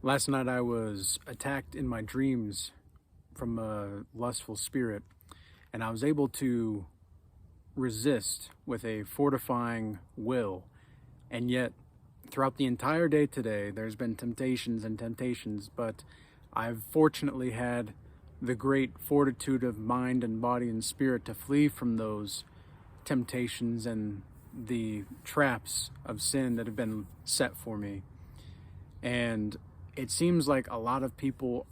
Last night I was attacked in my dreams from a lustful spirit, and I was able to resist with a fortifying will. And yet, throughout the entire day today, there's been temptations and temptations, but I've fortunately had the great fortitude of mind and body and spirit to flee from those temptations and the traps of sin that have been set for me. And it seems like a lot of people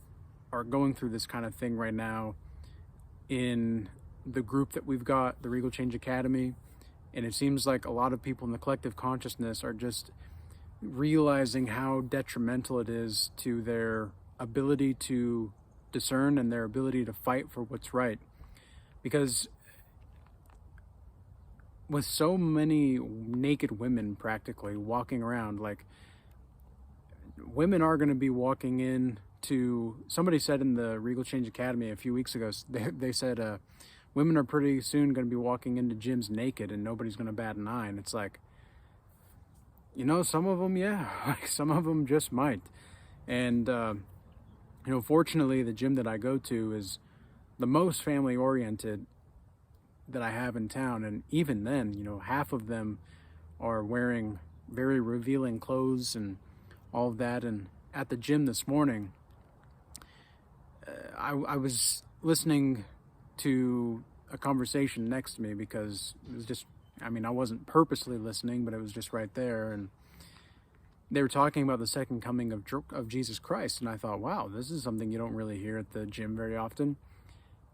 are going through this kind of thing right now in the group that we've got, the Regal Change Academy. And it seems like a lot of people in the collective consciousness are just realizing how detrimental it is to their ability to discern and their ability to fight for what's right. Because with so many naked women practically walking around, like, women are going to be walking in to, somebody said in the Regal Change Academy a few weeks ago, they said women are pretty soon going to be walking into gyms naked and nobody's going to bat an eye. And it's like, some of them, yeah, like some of them just might. And, fortunately, the gym that I go to is the most family oriented that I have in town. And even then, half of them are wearing very revealing clothes and all of that. And at the gym this morning, I was listening to a conversation next to me because it was just, I wasn't purposely listening, but it was just right there. And they were talking about the second coming of Jesus Christ. And I thought, wow, this is something you don't really hear at the gym very often.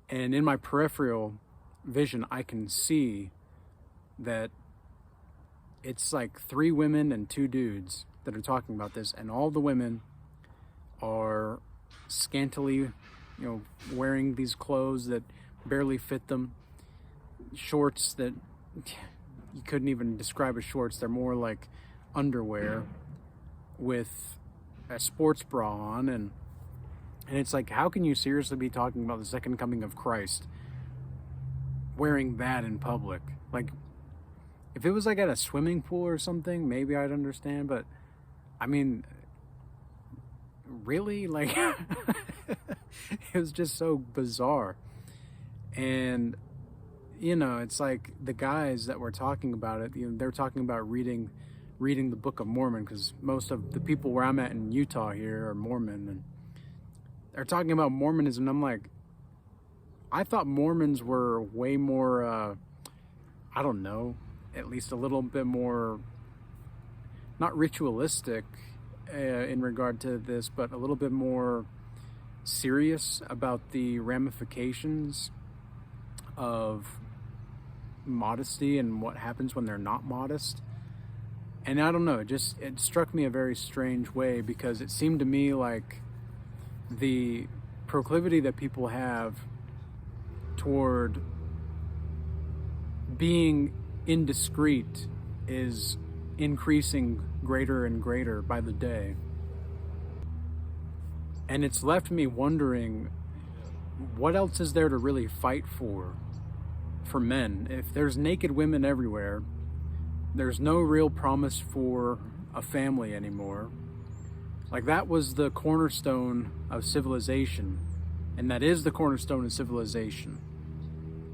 And in my peripheral vision, I can see that it's like 3 women and 2 dudes that are talking about this, and all the women are scantily, wearing these clothes that barely fit them, shorts that you couldn't even describe as shorts. They're more like underwear with a sports bra on, and it's like, how can you seriously be talking about the second coming of Christ wearing that in public? Like, if it was like at a swimming pool or something, maybe I'd understand, but really? Like, it was just so bizarre. And, it's like the guys that were talking about it, they're talking about reading the Book of Mormon, because most of the people where I'm at in Utah here are Mormon, and they're talking about Mormonism. I'm like, I thought Mormons were way more, I don't know, at least a little bit more, not ritualistic in regard to this, but a little bit more serious about the ramifications of modesty and what happens when they're not modest. And I don't know, it struck me a very strange way, because it seemed to me like the proclivity that people have toward being indiscreet is increasing greater and greater by the day. And it's left me wondering, what else is there to really fight for men? If there's naked women everywhere, there's no real promise for a family anymore. Like, that was the cornerstone of civilization, and that is the cornerstone of civilization,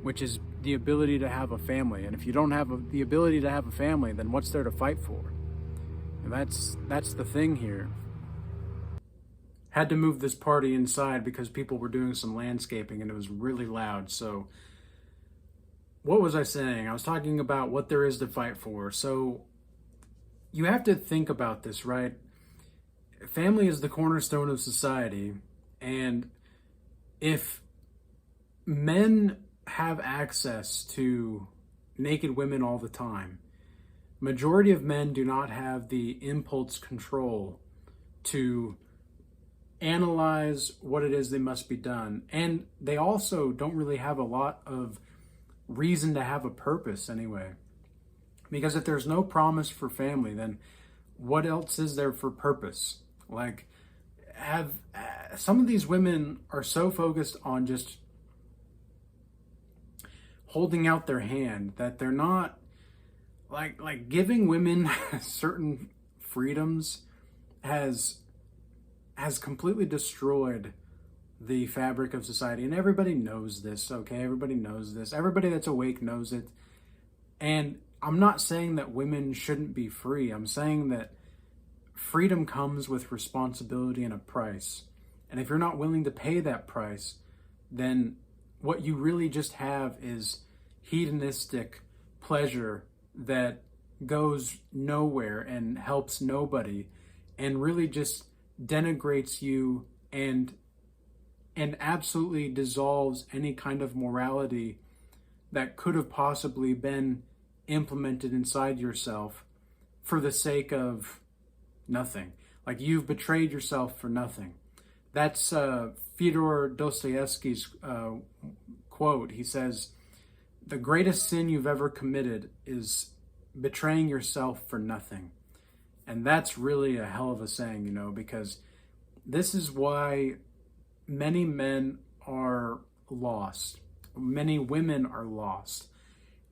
which is the ability to have a family. And if you don't have the ability to have a family, then what's there to fight for? And that's the thing here. Had to move this party inside because people were doing some landscaping and it was really loud. So what was I saying? I was talking about what there is to fight for. So you have to think about this, right? Family is the cornerstone of society. And if men have access to naked women all the time, majority of men do not have the impulse control to analyze what it is they must be done. And they also don't really have a lot of reason to have a purpose anyway. Because if there's no promise for family, then what else is there for purpose? Like, some of these women are so focused on just holding out their hand that they're not like giving women certain freedoms has has completely destroyed the fabric of society. And everybody knows this, okay? Everybody knows this. Everybody that's awake knows it. And I'm not saying that women shouldn't be free. I'm saying that freedom comes with responsibility and a price. And if you're not willing to pay that price, then what you really just have is hedonistic pleasure that goes nowhere and helps nobody and really just denigrates you and absolutely dissolves any kind of morality that could have possibly been implemented inside yourself for the sake of nothing. Like, you've betrayed yourself for nothing. That's Fyodor Dostoevsky's quote. He says, "The greatest sin you've ever committed is betraying yourself for nothing." And that's really a hell of a saying, you know, because this is why many men are lost. Many women are lost.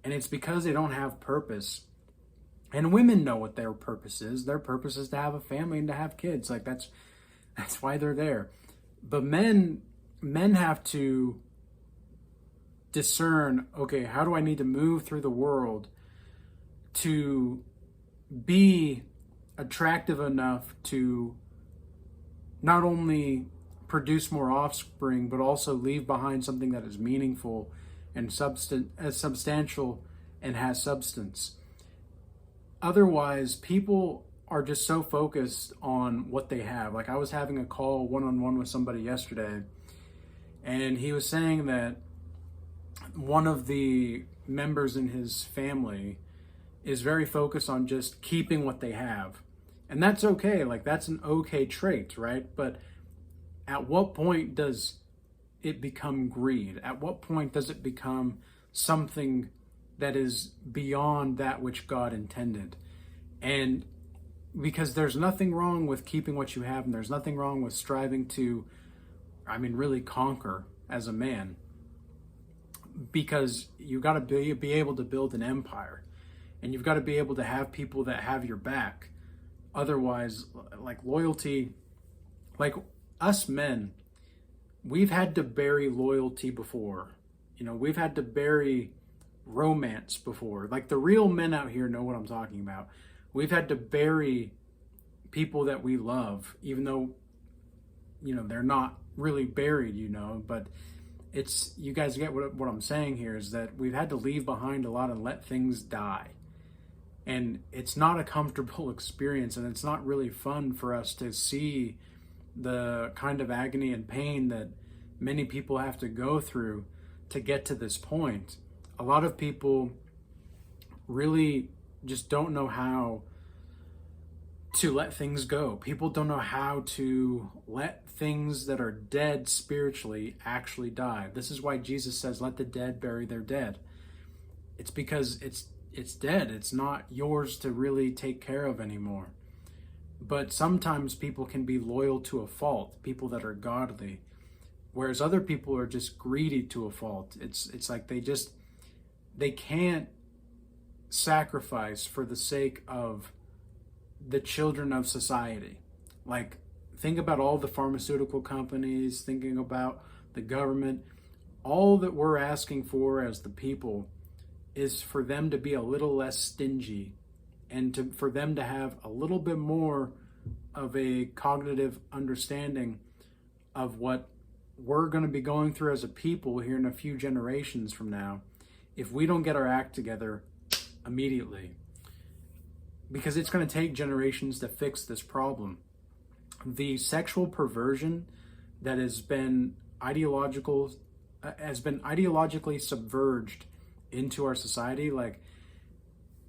And it's because they don't have purpose. And women know what their purpose is. Their purpose is to have a family and to have kids. Like, that's why they're there. But men have to discern, okay, how do I need to move through the world to be attractive enough to not only produce more offspring, but also leave behind something that is meaningful and substantial and has substance. Otherwise, people are just so focused on what they have. Like, I was having a call one-on-one with somebody yesterday, and he was saying that one of the members in his family is very focused on just keeping what they have. And that's okay. Like, that's an okay trait, right? But at what point does it become greed? At what point does it become something that is beyond that which God intended? And because there's nothing wrong with keeping what you have, and there's nothing wrong with striving to, really conquer as a man, because you got to be able to build an empire, and you've got to be able to have people that have your back. Otherwise, like, loyalty, like, us men, we've had to bury loyalty before. You know, we've had to bury romance before. Like, the real men out here know what I'm talking about. We've had to bury people that we love, even though, you know, they're not really buried, you know, but it's, you guys get what I'm saying here, is that we've had to leave behind a lot and let things die. And it's not a comfortable experience, and it's not really fun for us to see the kind of agony and pain that many people have to go through to get to this point. A lot of people really just don't know how to let things go. People don't know how to let things that are dead spiritually actually die. This is why Jesus says, let the dead bury their dead. It's because it's dead. It's not yours to really take care of anymore. But sometimes people can be loyal to a fault, people that are godly, whereas other people are just greedy to a fault. It's like they can't sacrifice for the sake of the children of society. Like, think about all the pharmaceutical companies, thinking about the government. All that we're asking for as the people is for them to be a little less stingy, and for them to have a little bit more of a cognitive understanding of what we're going to be going through as a people here in a few generations from now, if we don't get our act together immediately. Because it's going to take generations to fix this problem. The sexual perversion that has been ideologically subverged into our society, like,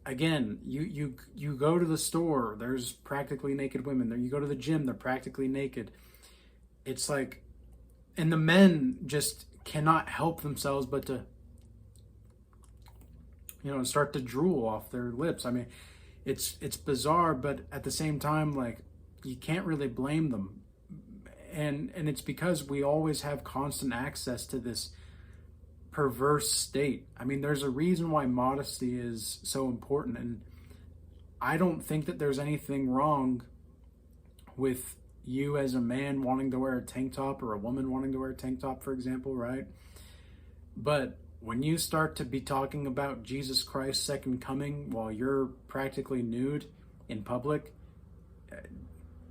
again, you go to the store, there's practically naked women there. You go to the gym, they're practically naked. It's like, and the men just cannot help themselves but to, you know, start to drool off their lips. I mean, it's bizarre, but at the same time, like, you can't really blame them. And it's because we always have constant access to this perverse state. I mean, there's a reason why modesty is so important, and I don't think that there's anything wrong with you as a man wanting to wear a tank top or a woman wanting to wear a tank top, for example, right? But when you start to be talking about Jesus Christ's second coming while you're practically nude in public,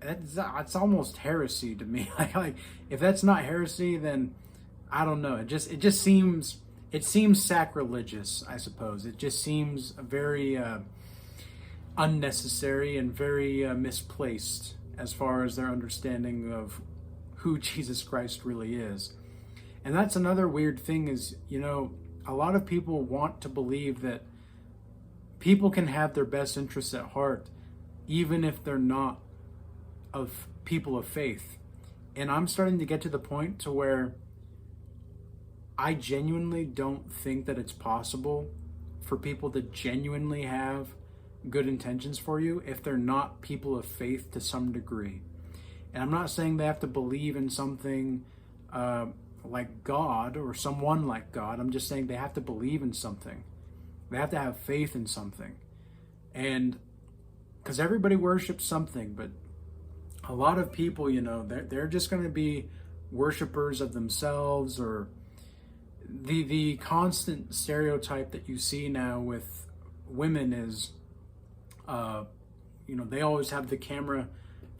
it's almost heresy to me. Like, if that's not heresy, then I don't know. It seems sacrilegious, I suppose. It just seems very unnecessary and very misplaced as far as their understanding of who Jesus Christ really is. And that's another weird thing is, a lot of people want to believe that people can have their best interests at heart, even if they're not of people of faith. And I'm starting to get to the point to where I genuinely don't think that it's possible for people to genuinely have good intentions for you if they're not people of faith to some degree. And I'm not saying they have to believe in something like God or someone like God. I'm just saying they have to believe in something. They have to have faith in something. And because everybody worships something, but a lot of people, they're just going to be worshipers of themselves, or the constant stereotype that you see now with women is, they always have the camera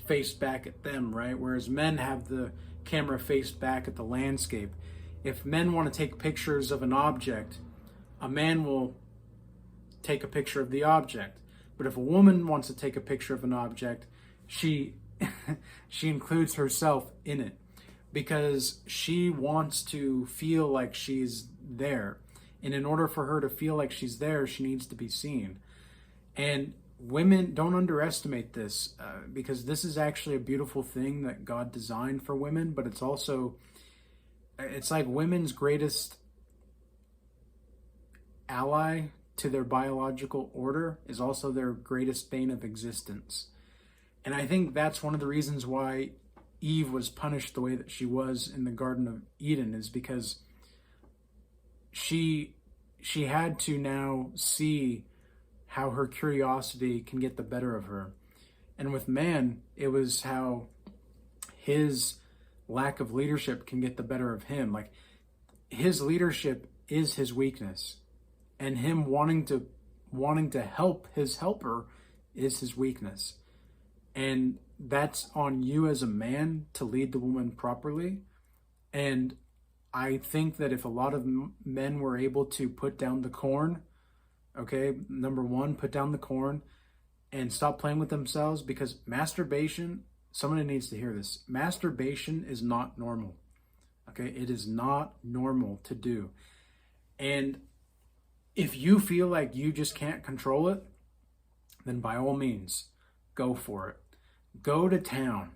faced back at them, right? Whereas men have the camera faced back at the landscape. If men want to take pictures of an object, a man will take a picture of the object. But if a woman wants to take a picture of an object, she includes herself in it because she wants to feel like she's there. And in order for her to feel like she's there, she needs to be seen. And women, don't underestimate this because this is actually a beautiful thing that God designed for women, but it's like women's greatest ally to their biological order is also their greatest bane of existence. And I think that's one of the reasons why Eve was punished the way that she was in the Garden of Eden, is because she had to now see how her curiosity can get the better of her. And with man, it was how his lack of leadership can get the better of him. Like, his leadership is his weakness, and him wanting to help his helper is his weakness. And that's on you as a man to lead the woman properly. And I think that if a lot of men were able to put down the corn, okay, number one, put down the corn and stop playing with themselves, because masturbation, somebody needs to hear this. Masturbation is not normal. Okay, it is not normal to do. And if you feel like you just can't control it, then by all means, go for it. Go to town.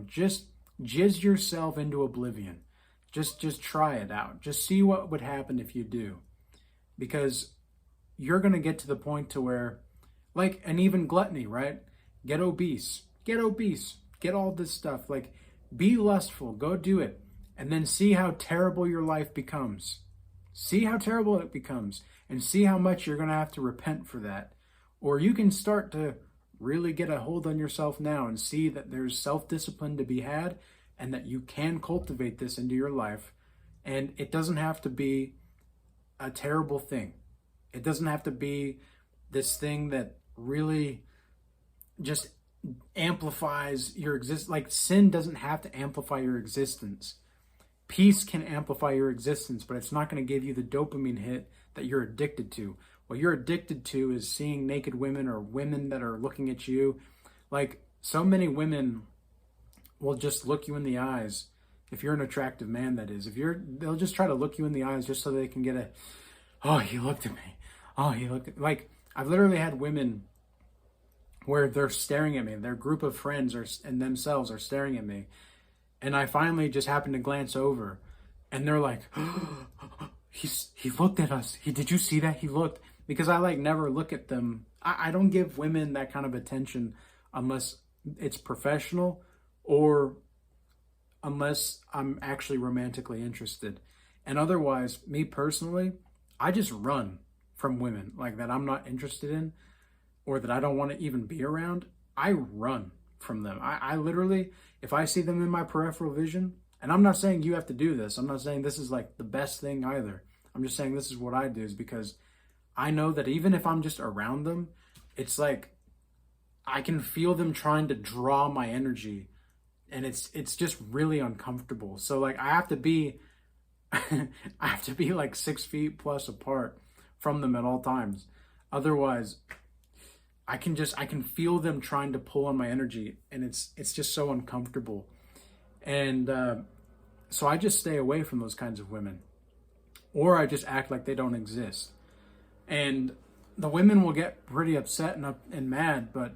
Just jizz yourself into oblivion. Just try it out. Just see what would happen if you do. Because you're going to get to the point to where, and even gluttony, right? Get obese. Get all this stuff. Be lustful. Go do it. And then see how terrible your life becomes. See how terrible it becomes. And see how much you're going to have to repent for that. Or you can start to really get a hold on yourself now and see that there's self-discipline to be had, and that you can cultivate this into your life. And it doesn't have to be a terrible thing. It doesn't have to be this thing that really just amplifies your existence. Sin doesn't have to amplify your existence. Peace can amplify your existence, but it's not going to give you the dopamine hit that you're addicted to. What you're addicted to is seeing naked women or women that are looking at you. So many women will just look you in the eyes. If you're an attractive man, that is. They'll just try to look you in the eyes just so they can get oh, he looked at me. Oh, he looked at me. I've literally had women where they're staring at me. Their group of friends and themselves are staring at me. And I finally just happen to glance over. And they're like, he looked at us. Did you see that? He looked. Because I never look at them. I don't give women that kind of attention unless it's professional or unless I'm actually romantically interested. And otherwise, me personally, I just run from women that I'm not interested in or that I don't want to even be around. I run. from them. I literally, if I see them in my peripheral vision, and I'm not saying you have to do this, I'm not saying this is like the best thing either. I'm just saying this is what I do, is because I know that even if I'm just around them, it's like I can feel them trying to draw my energy, and it's just really uncomfortable. So like I have to be I have to be like 6 feet plus apart from them at all times. Otherwise, I can feel them trying to pull on my energy, and it's just so uncomfortable. And so I just stay away from those kinds of women, or I just act like they don't exist. And the women will get pretty upset and mad, but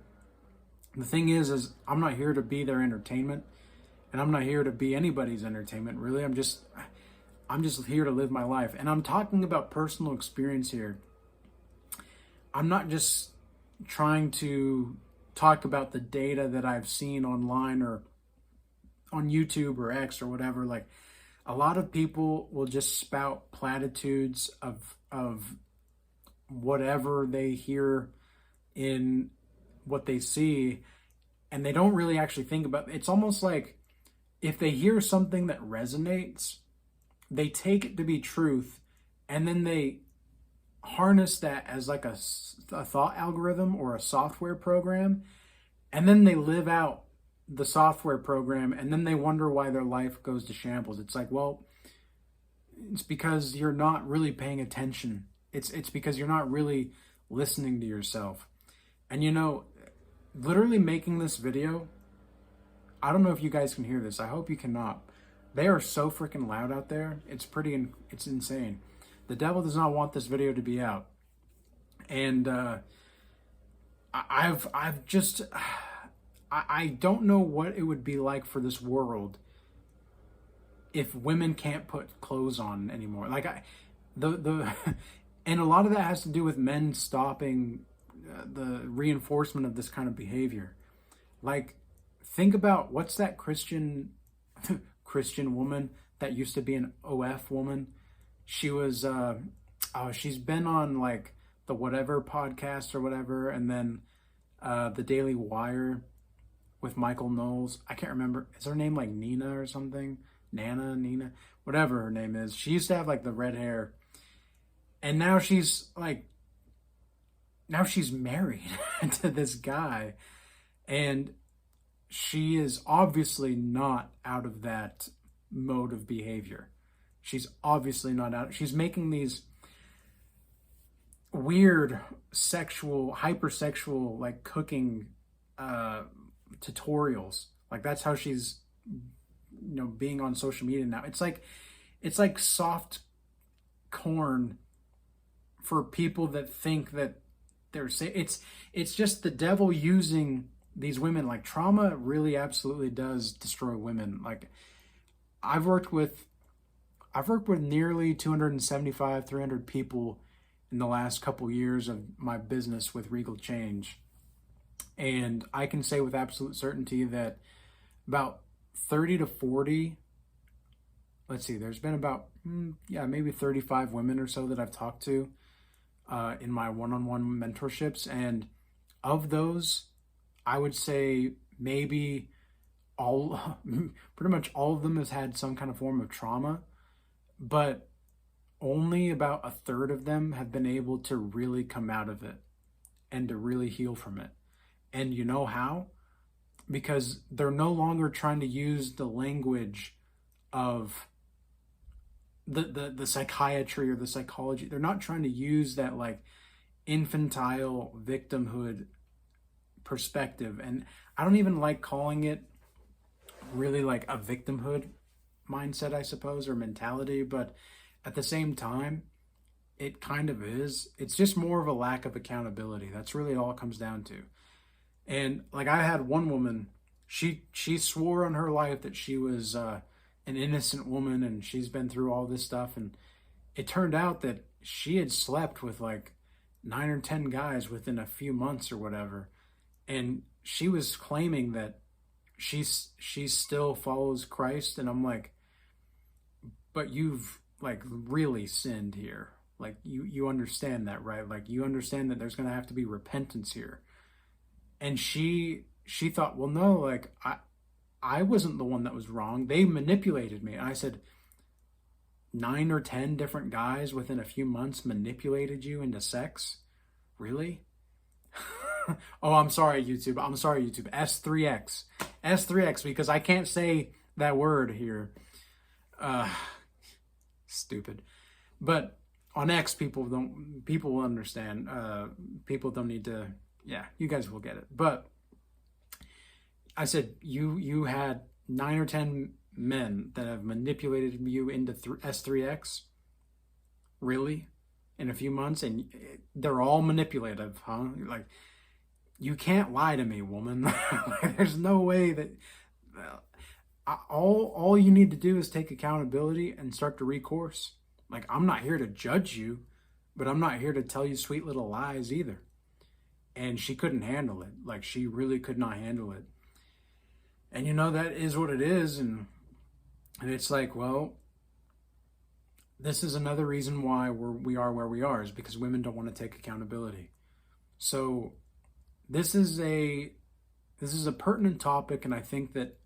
the thing is I'm not here to be their entertainment, and I'm not here to be anybody's entertainment, really. I'm just here to live my life. And I'm talking about personal experience here. I'm not just trying to talk about the data that I've seen online or on YouTube or X or whatever. Like, a lot of people will just spout platitudes of whatever they hear in what they see, and they don't really actually think about it. It's almost like if they hear something that resonates, they take it to be truth, and then they harness that as like a thought algorithm or a software program, and then they live out the software program, and then they wonder why their life goes to shambles. It's like, well, it's because you're not really paying attention. It's because you're not really listening to yourself. And you know, literally making this video, I don't know if you guys can hear this. I hope you cannot. They are so freaking loud out there. It's insane. The devil does not want this video to be out. And I don't know what it would be like for this world if women can't put clothes on anymore. Like and a lot of that has to do with men stopping the reinforcement of this kind of behavior. Like, think about, what's that Christian woman that used to be an OF woman? She was she's been on like the whatever podcast or whatever, and then the Daily Wire with Michael Knowles. I can't remember. Is her name like Nina or something? Nina, whatever her name is. She used to have like the red hair, and now she's married to this guy, and she is obviously not out of that mode of behavior. She's obviously not out. She's making these weird hypersexual like cooking tutorials. Like, that's how she's being on social media now. It's like soft corn for people that think that they're safe. It's just the devil using these women. Like, trauma really absolutely does destroy women. Like, I've worked with nearly 275, 300 people in the last couple years of my business with Regal Change. And I can say with absolute certainty that about 30 to 40, there's been about, maybe 35 women or so that I've talked to in my one-on-one mentorships. And of those, I would say maybe pretty much all of them has had some kind of form of trauma, but only about a third of them have been able to really come out of it and to really heal from it. And you know how? Because they're no longer trying to use the language of the psychiatry or the psychology. They're not trying to use that like infantile victimhood perspective. And I don't even like calling it really like a victimhood mindset, I suppose, or mentality, but at the same time, it kind of is. It's just more of a lack of accountability. That's really all it comes down to. And like, I had one woman, she swore on her life that she was an innocent woman, and she's been through all this stuff, and it turned out that she had slept with like 9 or 10 guys within a few months or whatever, and she was claiming that she still follows Christ. And I'm like, but you've like really sinned here. Like, you understand that, right? Like, you understand that there's going to have to be repentance here. And she she thought, well, no, like I wasn't the one that was wrong. They manipulated me. And I said, 9 or 10 different guys within a few months manipulated you into sex? Really? Oh, I'm sorry, YouTube. I'm sorry, YouTube. S3X. S3X, because I can't say that word here. Stupid. But on X, people will understand. People don't need to, yeah, you guys will get it. But I said, you had 9 or 10 men that have manipulated you into S3X? Really? In a few months? And they're all manipulative, huh? Like, you can't lie to me, woman. There's no way that... all you need to do is take accountability and start to recourse. Like, I'm not here to judge you, but I'm not here to tell you sweet little lies either. And she couldn't handle it. Like, she really could not handle it. And you know, that is what it is. And it's like, well, this is another reason why we are where we are, is because women don't want to take accountability. So this is a pertinent topic, and I think that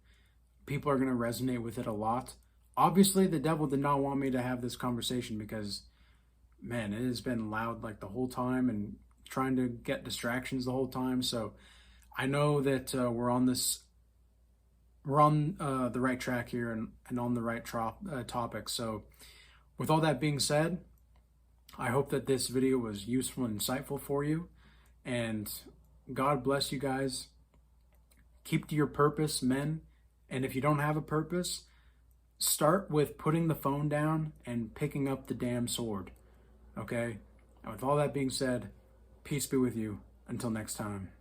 people are going to resonate with it a lot. Obviously, the devil did not want me to have this conversation because, man, it has been loud like the whole time and trying to get distractions the whole time. So I know that we're on the right track here and on the right topic. So with all that being said, I hope that this video was useful and insightful for you. And God bless you guys. Keep to your purpose, men. And if you don't have a purpose, start with putting the phone down and picking up the damn sword. Okay? And with all that being said, peace be with you. Until next time.